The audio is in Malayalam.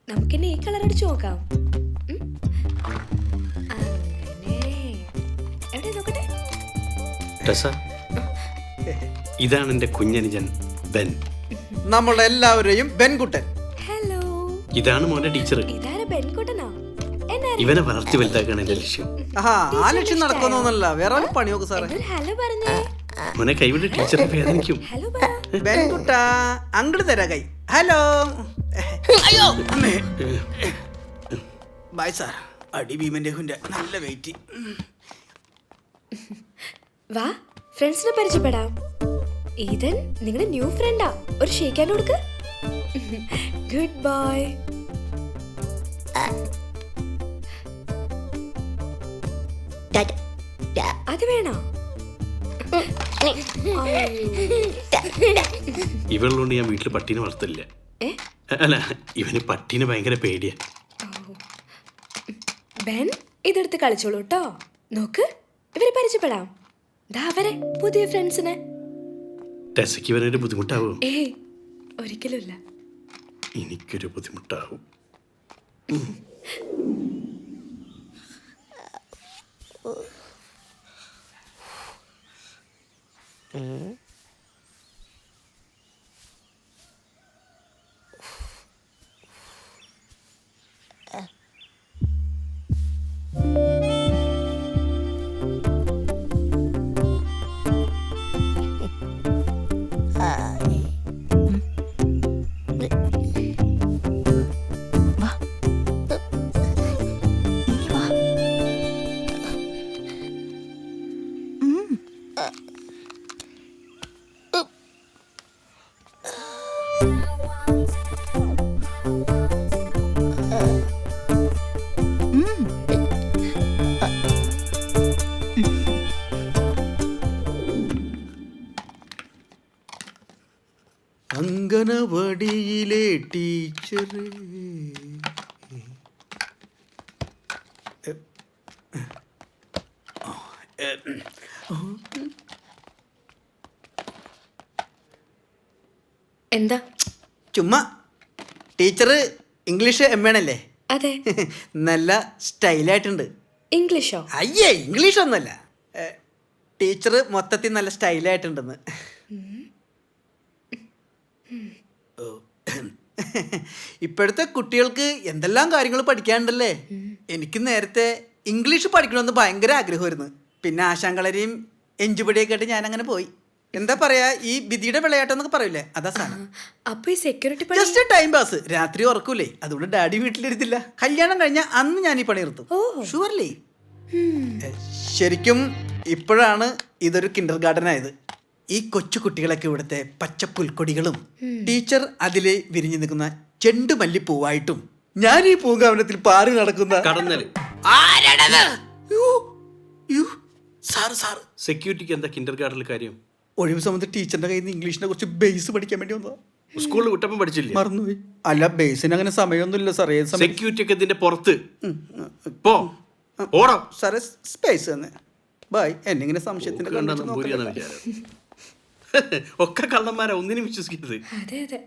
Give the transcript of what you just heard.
നമുക്കിനി ഈ കളർ അടിച്ചു നോക്കാം. അങ്ങനെ എവിടെ നോക്കട്ടെ. ഇതാണ് എന്റെ കുഞ്ഞനുജൻ ബെൻ. നമ്മളുടെ എല്ലാവരെയും ബെൻകുട്ടൻ. ഹലോ. ഇതാണ് മോന്റെ ടീച്ചർ. ഇതാരാ ബെൻകുട്ടനാ? ഇവനെ വളർത്തി വലുതാക്കാണ് എന്റെ ലക്ഷ്യം. ആ ലക്ഷ്യം നടക്കുന്നൊന്നല്ല, വേറെ പണി നോക്ക് സാറേ. ഹലോ പറഞ്ഞേ. മോനെ കൈവിട്ട് ടീച്ചറെ വേദനിക്കും. ഹലോ പറ. ബെൻകുട്ട അങ്ങോട്ട് തരാ കൈ. ഹലോ. അയ്യോ ബൈ സാർ. അടി ഭീമന്റെ നല്ല വെയിറ്റ്. വാ ഫ്രണ്ട്സിനെ പരിചയപ്പെടാം. ഈതൻ നിങ്ങളുടെ ന്യൂ ഫ്രണ്ടാ. ഒരു ഷേക്കാൻ കൊടുക്ക്. Good bye. അത് വേണോ? ഇവളുകൊണ്ട് ഞാൻ വീട്ടിൽ പട്ടീനെ വളർത്തില്ല. അല്ല, ഇവന് പട്ടീനെ ഭയങ്കര പേടിയാ. ബെൻ ഇതെടുത്ത് കളിച്ചോളൂ കേട്ടോ. നോക്ക്, ഇവരെ പരിചയപ്പെടാം. ദാ അവരെ പുതിയ ഫ്രണ്ട്സിനെ. ടെസയ്ക്ക് ഇവനൊരു ബുദ്ധിമുട്ടാവും. ഏയ് ഒരിക്കലുമില്ല. എനിക്കൊരു ബുദ്ധിമുട്ടാവും. അങ്കനവാടിയിലെ ടീച്ചർ. എന്താ? ചുമ്മാ. ടീച്ചർ ഇംഗ്ലീഷ് എംഎണല്ലേ? അതെ. നല്ല സ്റ്റൈലായിട്ടുണ്ട്. ഇംഗ്ലീഷോ? അയ്യേ, ഇംഗ്ലീഷ് ഒന്നുമല്ല. ടീച്ചർ മൊത്തത്തിൽ നല്ല സ്റ്റൈലായിട്ടുണ്ടെന്ന്. ഇപ്പോഴത്തെ കുട്ടികൾക്ക് എന്തെല്ലാം കാര്യങ്ങൾ പഠിക്കാനുണ്ടല്ലേ. എനിക്ക് നേരത്തെ ഇംഗ്ലീഷ് പഠിക്കണമെന്ന് ഭയങ്കര ആഗ്രഹമായിരുന്നു. പിന്നെ ആശാങ്കളരെയും എഞ്ചുപടിയൊക്കെ ആയിട്ട് ഞാൻ അങ്ങനെ പോയി. എന്താ പറയാ, ഈ വിധിയുടെ വിളയാട്ടം പറയൂലേ, അതാ സാധനം. അപ്പൊ ഈ സെക്യൂരിറ്റി ജസ്റ്റ് ടൈം പാസ്. രാത്രി ഉറക്കൂലേ, അതുകൊണ്ട് ഡാഡി വീട്ടിലിരുത്തില്ല. കല്യാണം കഴിഞ്ഞ അന്ന് ഞാൻ ഈ പണി നിർത്തും. ഷുവർലി. ശരിക്കും ഇപ്പോഴാണ് ഇതൊരു കിൻഡർ ഗാർഡൻ ആയത്. ഈ കൊച്ചു കുട്ടികളൊക്കെ ഇവിടുത്തെ പച്ചപ്പുൽക്കൊടികളും ടീച്ചർ അതിലെ വിരിഞ്ഞു നിൽക്കുന്ന ചെണ്ടുമല്ലിപ്പൂവായിട്ടും ഞാൻ ഈ പൂങ്കാവനത്തിൽ പാറി നടക്കുന്ന സെക്യൂരിറ്റിക്ക് എന്താ കിൻഡർ ഗാർഡനിൽ കാര്യം? ഒഴിവ് സമയത്ത് ടീച്ചറിന്റെ കയ്യിൽ നിന്ന് ഇംഗ്ലീഷിനെ കുറിച്ച് ബേസ് പഠിക്കാൻ വേണ്ടി വന്നതാ. സ്കൂളിൽ കുട്ടപ്പം പഠിച്ചില്ലേ? മറന്നുപോയി. അല്ല, ബേസിന് അങ്ങനെ സമയമൊന്നുമില്ല സാറേ. സെക്യൂരിറ്റി ഒക്കെ ഇതിന്റെ പുറത്ത് പോ. ഓടാം സാറേ, സ്പേസ് തന്നെ. ബൈ. എന്നിങ്ങനെ സംശയത്തിന്റെ ഒക്കെ കള്ളന്മാരാ, ഒന്നിനും വിശ്വസിക്കരുത്. അതെ അതെ.